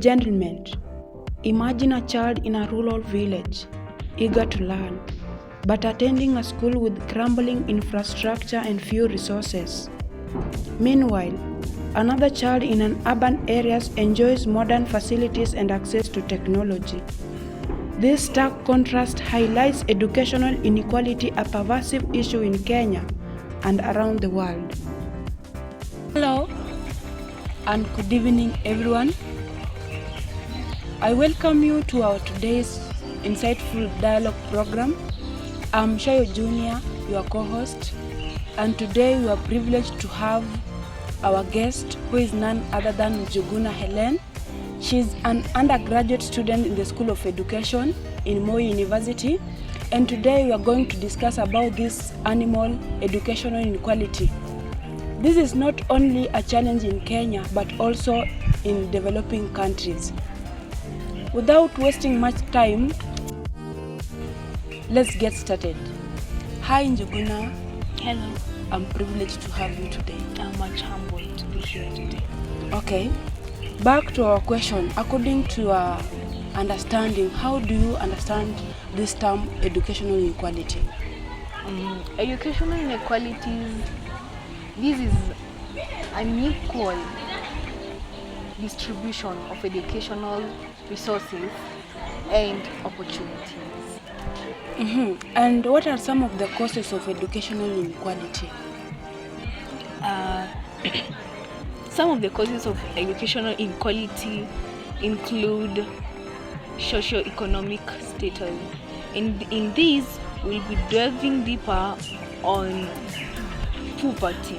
Gentlemen, imagine a child in a rural village, eager to learn, but attending a school with crumbling infrastructure and few resources. Meanwhile, another child in an urban area enjoys modern facilities and access to technology. This stark contrast highlights educational inequality, a pervasive issue in Kenya and around the world. Hello and good evening, everyone. I welcome you to our today's insightful dialogue program. I'm Shayo Jr., your co-host, and today we are privileged to have our guest, who is none other than Njuguna Helen. She's an undergraduate student in the School of Education in Moi University, and today we are going to discuss about this animal educational inequality. This is not only a challenge in Kenya, but also in developing countries. Without wasting much time, let's get started. Hi Njuguna. Hello. I'm privileged to have you today. I'm much humbled to be here today. Okay, back to our question. According to your understanding, how do you understand this term educational inequality? Educational inequalities, this is unequal distribution of educational resources and opportunities. And what are some of the causes of educational inequality? Some of the causes of educational inequality include socio-economic status. In these, we'll be delving deeper on poverty.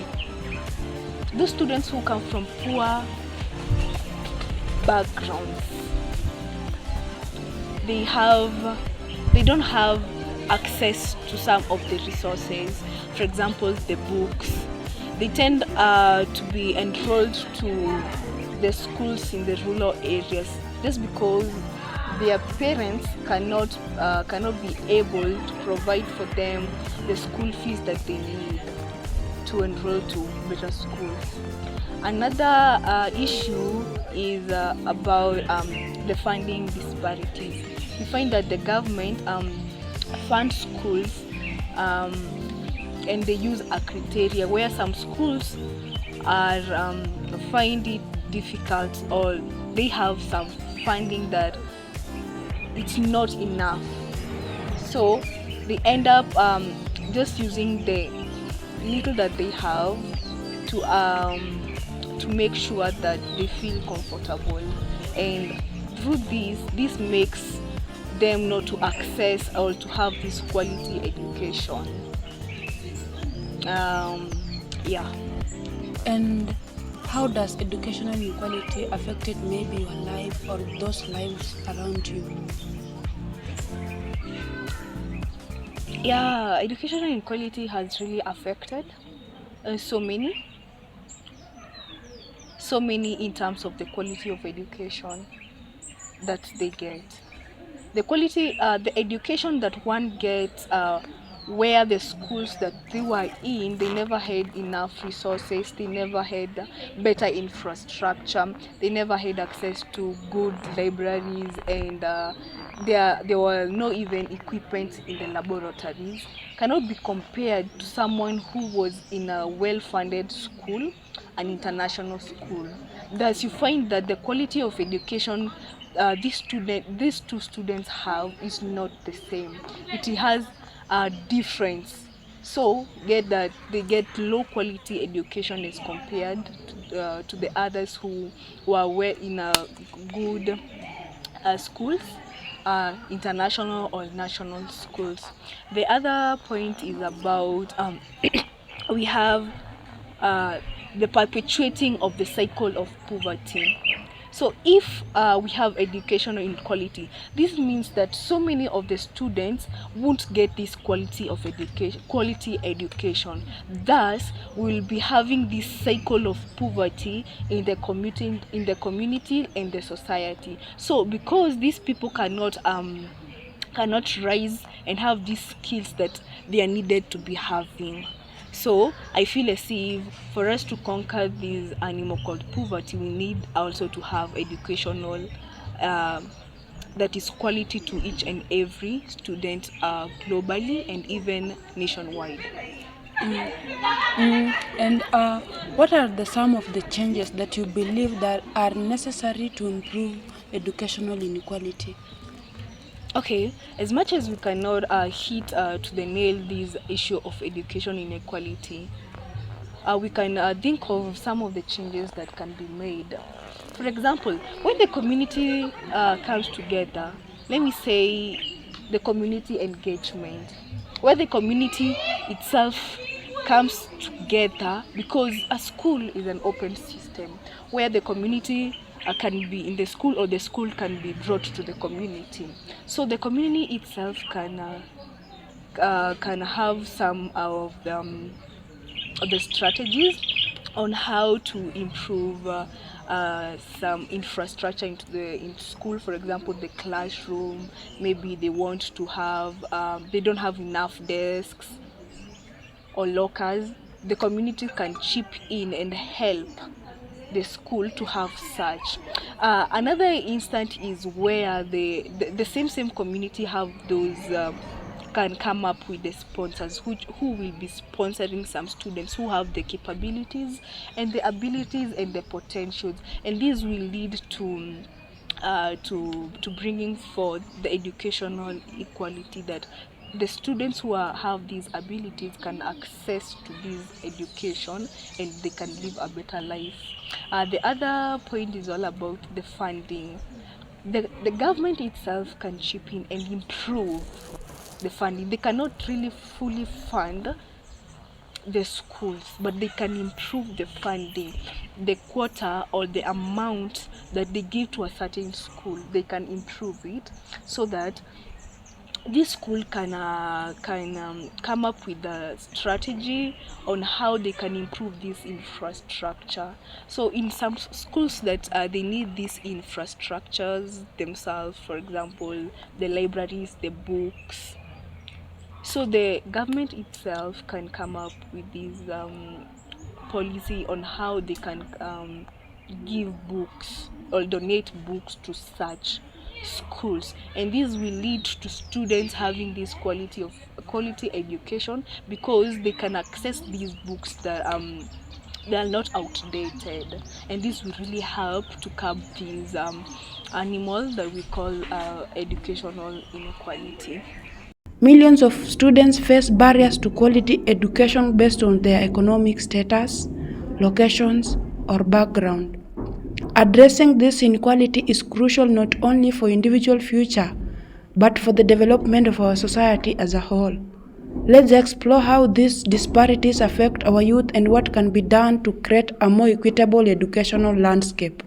Those students who come from poor backgrounds, they don't have access to some of the resources. For example, the books. They tend to be enrolled to the schools in the rural areas just because their parents cannot be able to provide for them the school fees that they need to enroll to better schools. Another issue is about the funding disparities. We find that the government funds schools and they use a criteria where some schools are find it difficult, or they have some funding that it's not enough, so they end up just using the little that they have to make sure that they feel comfortable, and through this makes them not to access or to have this quality education. And how does educational inequality affect maybe your life or those lives around you? Educational inequality has really affected so many in terms of the quality of education that they get. The quality, the education that one gets where the schools that they were in, they never had enough resources, they never had better infrastructure, they never had access to good libraries, and there were no even equipment in the laboratories, cannot be compared to someone who was in a well-funded school, an international school. Thus, you find that the quality of education these two students have is not the same. It has a difference. So get that they get low quality education as compared to the others who were in a good schools, international or national schools. The other point is about we have the perpetuating of the cycle of poverty. So if we have educational inequality, this means that so many of the students won't get this quality education. Thus, we will be having this cycle of poverty in the community and the society. So because these people cannot rise and have these skills that they are needed to be having. So I feel as if for us to conquer this animal called poverty, we need also to have educational that is quality to each and every student globally and even nationwide. And what are some of the changes that you believe that are necessary to improve educational inequality? Okay, as much as we cannot hit to the nail this issue of education inequality, we can think of some of the changes that can be made. For example, when the community comes together, let me say the community engagement, where the community itself comes together, because a school is an open system where the community can be in the school or the school can be brought to the community. So the community itself can have some of the strategies on how to improve some infrastructure into school. For example, the classroom. Maybe they want to have they don't have enough desks or lockers. The community can chip in and help the school to have such. Another instant is where the same community have those can come up with the sponsors who will be sponsoring some students who have the capabilities and the abilities and the potentials, and this will lead to bringing forth the educational equality, that the students who have these abilities can access to this education and they can live a better life. The other point is all about the funding. The government itself can chip in and improve the funding. They cannot really fully fund the schools, but they can improve the funding, the quota or the amount that they give to a certain school. They can improve it so that this school can come up with a strategy on how they can improve this infrastructure. So in some schools that they need these infrastructures themselves, for example, the libraries, the books, so the government itself can come up with this policy on how they can give books or donate books to such schools, and this will lead to students having this quality education, because they can access these books that they are not outdated, and this will really help to curb these animals that we call educational inequality. Millions of students face barriers to quality education based on their economic status, locations, or background. Addressing this inequality is crucial not only for individual future, but for the development of our society as a whole. Let's explore how these disparities affect our youth and what can be done to create a more equitable educational landscape.